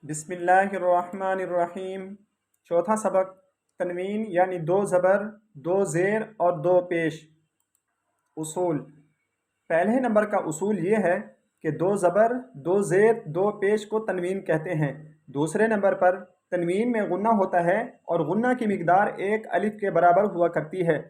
بسم اللہ الرحمن الرحیم۔ چوتھا سبق تنوین یعنی دو زبر، دو زیر اور دو پیش۔ اصول۔ پہلے نمبر کا اصول یہ ہے کہ دو زبر، دو زیر، دو پیش کو تنوین کہتے ہیں۔ دوسرے نمبر پر تنوین میں غنہ ہوتا ہے اور غنہ کی مقدار ایک الف کے برابر ہوا کرتی ہے۔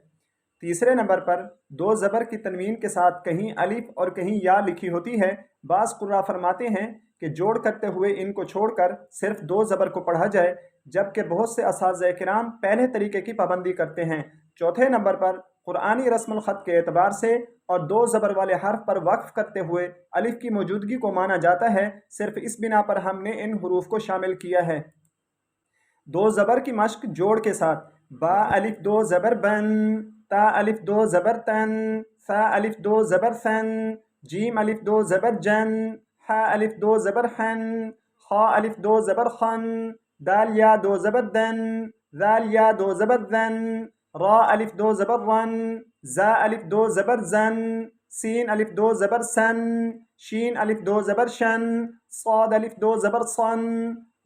تیسرے نمبر پر دو زبر کی تنوین کے ساتھ کہیں الف اور کہیں یا لکھی ہوتی ہے۔ بعض قراء فرماتے ہیں کہ جوڑ کرتے ہوئے ان کو چھوڑ کر صرف دو زبر کو پڑھا جائے، جبکہ بہت سے اساتذہ کرام پہلے طریقے کی پابندی کرتے ہیں۔ چوتھے نمبر پر قرآنی رسم الخط کے اعتبار سے اور دو زبر والے حرف پر وقف کرتے ہوئے الف کی موجودگی کو مانا جاتا ہے۔ صرف اس بنا پر ہم نے ان حروف کو شامل کیا ہے۔ دو زبر کی مشق جوڑ کے ساتھ: با الف دو زبر بن، تا الف دو زبر تن، ثا الف دو زبر ثن، جیم الف دو زبر جن، حا الف دو زبر حن، خا الف دو زبر خن، دال یا دو زبر دن، ذال یا دو زبر ذن، را الف دو زبر رن، زا الف دو زبر زن، سین الف دو زبر سن، شین الف دو زبر شن، صاد الف دو زبر صن،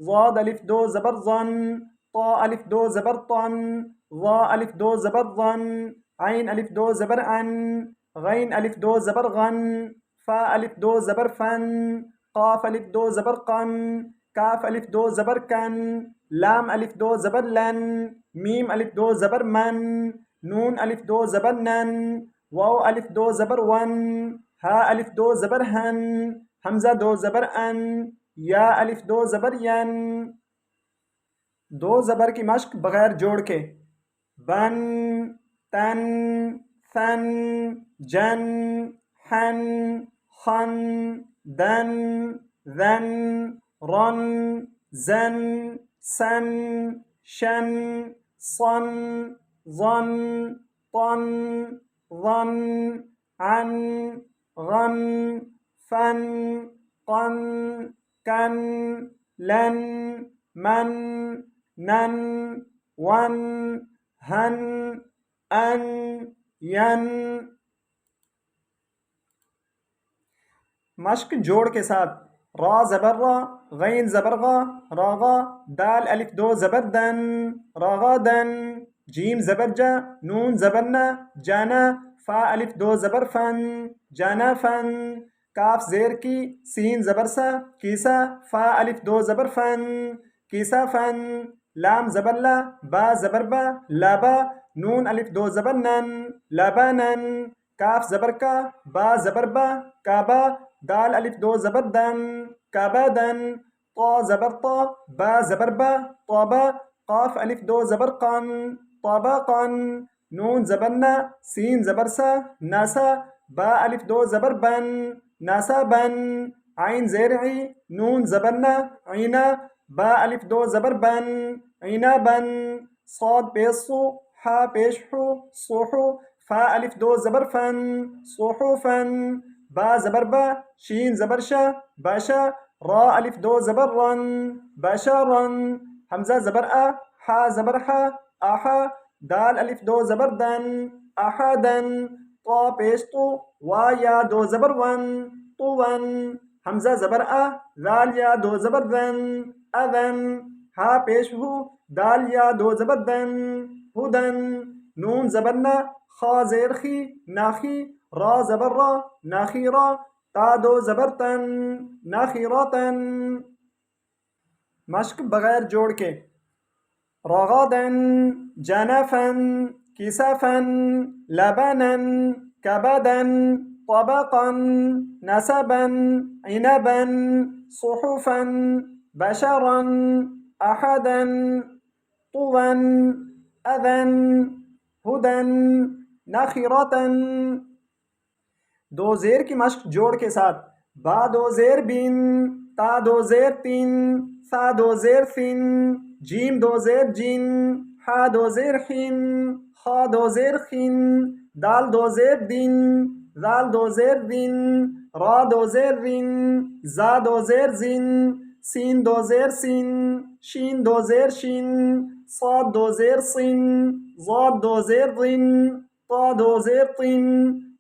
ضاد الف دو زبر ظن، طا الف دو زبر طن، ظا الف دو زبر ظن، عین الف دو زبر ان، غین الف دو زبر غن، فا الف دو زبر فن، قاف الف دو زبر قن، کاف الف دو زبر کن، لام الف دو زبر لن، میم الف دو زبر من، نون الف دو زبر نن، واو الف دو زبر ون، ہا الف دو زبر ہن، حمزہ دو زبر ان، یا الف دو زبر ین۔ دو زبر کی مشق بغیر جوڑ کے: بن، تن، ثن، جن، حن، خن، دن، ذن، رن، زن، سن، شن، صن، ظن، طن، ظن، عن، غن، فن، قن، کن، لن، من، نن، ون، ہن، ان، ین۔ مشق جوڑ کے ساتھ: را زبر را، غین زبر غا، راغا، دال الف دو زبر دن، راغا دن، جیم زبر جا، نون زبر نا، جانا، فا الف دو زبر فن، جانا فن، کاف زیر کی، سین زبر سا، کیسا، فا الف دو زبر فن، کیسا فن، لام زبر لا، با زبر با، لابا، نون الف دو زبر نن، لابا نن، کاف زبر کا، با زبر با، کعبہ، دال الف دو زبر دن، کعبہ دن، طا زبر طا، با زبر با، طابا، قاف الف دو زبر قن، طابا قن، نون زبر نا، سین زبر سا، ناسا، با الف دو زبر بن، ناسا بن، عین زیر عی، نون زبر نا، عینا، با الف دو زبر بن، عینا بن، صاد پیش صو، حا پیش حو، صوحو، فا الف دو زبر فن، صوحو فن، با زبر با، شین زبر شا، باشا، را الف دو زبر رن، باشا رن، حمزہ زبر آ، حا زبر حا، آحا، دال الف دو زبر دن، آحا دن، طا پیش تو، وا یا دو زبر ون، تو ون، حمزہ زبر آ، ذال یا دو زبر ذن، اذن، ہا پیش ہو، دال یا دو زبر دن، ہدن، نون زبر نا، خا زیر خی، ناخی، را زبر را، ناخیرا، تا دو زبر تن، ناخیراتن۔ مشق بغیر جوڑ کے: رغدن، جنفن، کسفن، لبنن، کبدن، طبقا، نسبا، عنبا، صحفا، بشرا، احدا، طوا، اذن، ہدن، نخرة۔ دو زیر کی مشق جوڑ کے ساتھ: با دو زیر بن، تا دو زیر تن، ثا دو زیر ثن، جیم دو زیر جن، حا دو زیر حن، خا دو زیر خن، دال دو زیر دن، ذال دو زیر ذن، را دو زیر رن، زا دو زیر زن، سین دو زیر سن، شین دو زیر شن، صاد دو زیر صن، ضاد دو زیر ظن، طا دو زیر طن،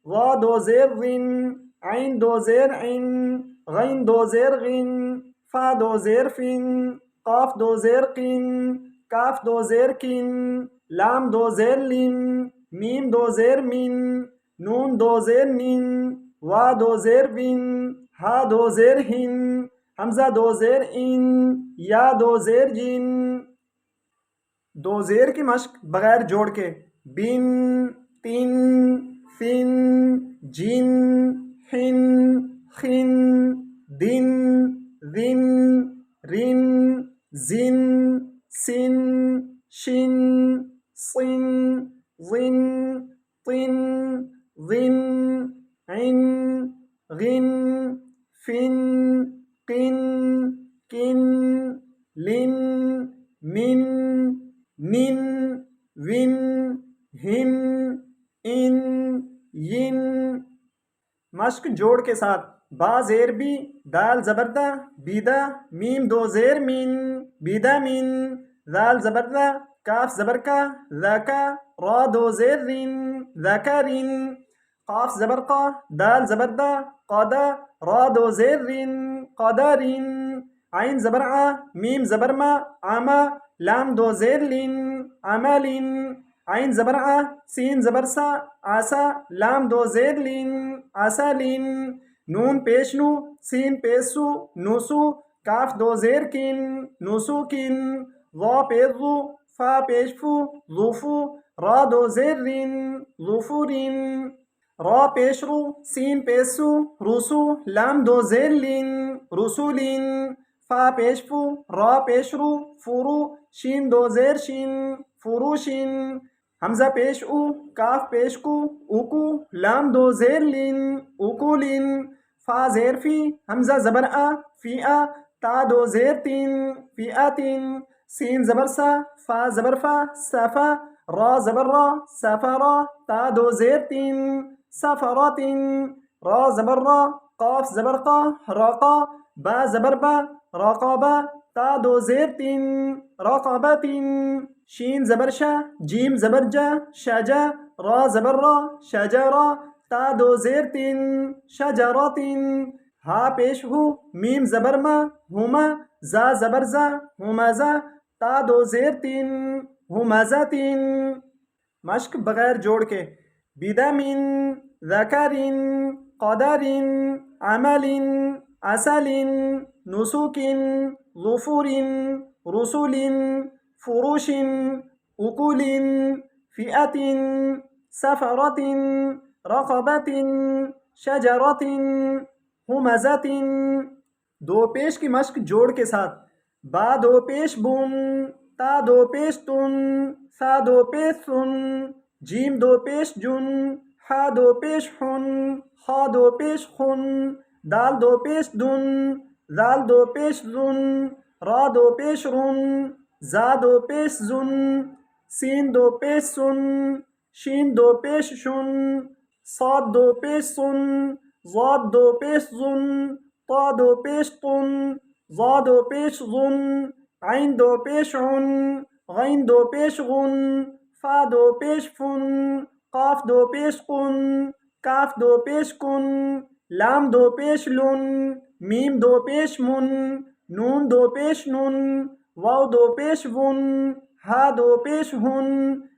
ظا دو زیر ظن، عین دو زیر عن، غین دو زیر غن، فا دو زیر فن، قاف دو زیر قن، کاف دو زیر کن، لام دو زیر لن، میم دو زیر من، نون دو زیر نن، وا دو زیر ون، ہا دو زیر ہن، حمزہ دو زیر ان، یا دو زیر جن۔ دو زیر کی مشق بغیر جوڑ کے: بن، تن، فن، جن، حن، خن، دن، ذن، رن، زن، سن، شن، صن، ظن، طن، ظن، عن، غن، فن، قن، کن، لن، من، نن، ون، ہن، ان، ین۔ مشق جوڑ کے ساتھ: با زیر بی، دال زبردہ، بیدہ، میم دو زیر مین، بیدہ من، ذال زبردہ، کاف زبرکا، ذاکا، را دو زیر رن، ذاکرن، قاف زبرقا، دال زبردہ، قادہ، را دو زیر رن، قادرن، عین زبرعہ، میم زبرما، عامہ، لام دو زیر لن، عملن، عین زبرعہ، سین زبرسا، آسا، لام دو زیر لن، آسالن، نون پیش نو، سین پیسو، نوسو، کاف دو زیر کن، نوسو کن، ضا پیش ضو، فا پیش فو، ضوفو، را دو زیر رن، ظفورن، را پیش رو، سین پیسو، روسو، لام دو زیر لن، رسولن، فا پیش فو، را پیش رو، فورو، شین دو زیر شن، فروشن، حمزہ پیش او، کاف پیش کو، اوکو، لام دو زیر لن، اوکولن، فا زیر فی، حمزہ زبر آ، فی آ، تا دو زیر تین، فی آتین، سین زبر سا، فا زبر فا، سافا، را زبر را، سافارا، تا دو زیر تین، سافراتن، را زبر را، قاف زبر قا، راقا، با زبر با، راقابا، تا دو زیر تین، راقابتن، شین زبر شا، جیم زبر جا، شاجا، را زبر را، شاجارا، تا دو زیر تین، شجراتن، ہا پیش ہو، میم زبر ما، ہما، زا زبر زا، ہمازا، تا دو زیر تین، ہمازاتن۔ مشق بغیر جوڑ کے: بدم، ذکر، قدر، عمل، عسل، نسک، ظفر، رسل، فروش، اکل، فئة، سفرة، رقبة، شجرة، ہمزة۔ دو پیش کی مشق جوڑ کے ساتھ: با دو پیش بن، تا دو پیش تن، سا دو پیش سن، جیم دو پیش جن، ہا دو پیش حن، خا دو پیش خن، دال دو پیش دن، ذال دو پیش زن، را دو پیش رن، زا دو پیش زن، سین دو پیش سن، شین دو پیش شن، صاد دو پیش سن، ضاد دو پیش زن، طا دو پیش طن، ظا دو پیش ظن، عین دو پیش عن، غین دو پیش غن، فا دو پیش فن، قاف دو پیش قن، کاف دو پیش کن، لام دو پیش لن، میم دو پیش من، نون دو پیش نن، واو دو پیش ون، ہا دو پیش ہن،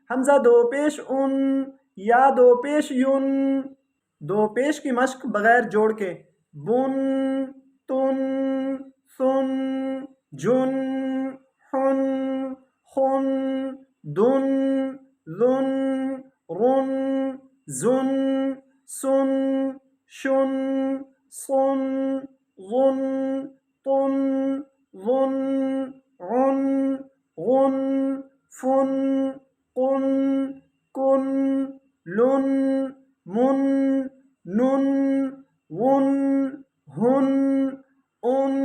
حمزہ دو پیش ان، یا دو پیش ین۔ دو پیش کی مشق بغیر جوڑ کے: بن، تن، سن، جن، حن، خن، دن، ذن، رن، زن، سن، شن، صن، ظن، طن، ظن، عن، غن، فن، قن، کن، لن، من، نن، ون، ہن، ان،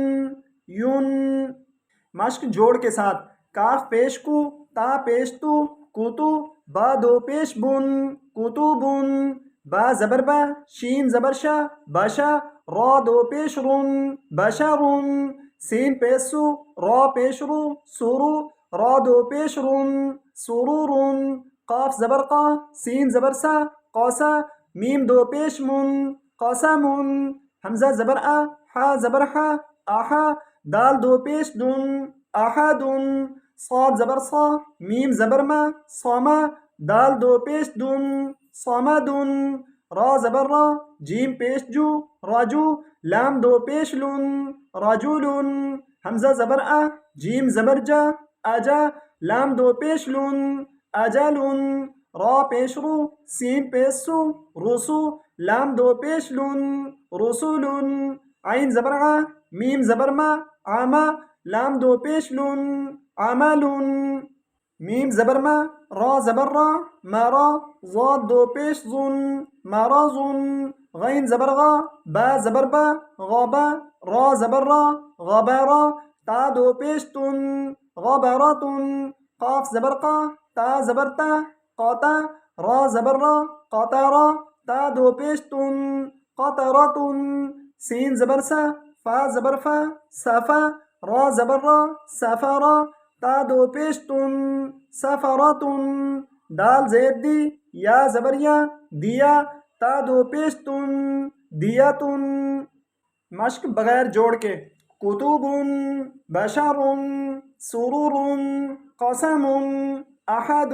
ین۔ مشق جوڑ کے ساتھ: کاف پیش کو، تا پیش تو، کوتو، با دو پیش بن، کوتوبن، با زبر با، شین زبر شا، باشا، را دو پیش رن، بشرن، سین پیش سو، را پیش رو، سورو، را دو پیش رن، سرورن، قاف زبر قا، سین زبر سا، قاسا، میم دو پیش من، قاسمن، حمزہ زبر آ، ہا زبر ہا، آہا، دال دو پیش دن احد صاد زبر صا میم زبر ما صاما دال دو پیش دن صمد را زبر را جیم پیش جو راجو لام دو پیش لن رجل حمزہ زبر جیم زبر جا اجا لام دو پیش لن اجل را پیش رو سین پیش سو رسو لام دو پیش لن رسول عین زبر میم زبر ما عما لام دو پیش لن عمل میم زبر ما را زبر را مرا ضاد دو پیش ظن مرض غین زبر غا با زبر با غابا را زبر را غبارا تا دو پیش تن غبارات قاف زبر قا تا زبر تا قاتا را زبر را قاطارا تا دو پیش تن قطرات سین زبر سا فا زبر فا سفا را زبر را سفرا تا دو پیش تن سفرات دال زیر دی یا زبر یا دیا تا دو پیش تن دیاتن مشق بغیر جوڑ کے کتب بشر سرور قسم احد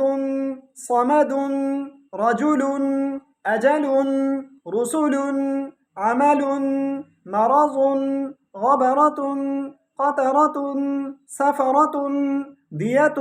صمد رجل اجل رسل عمل مرض غبرة قطرة سفرة دیة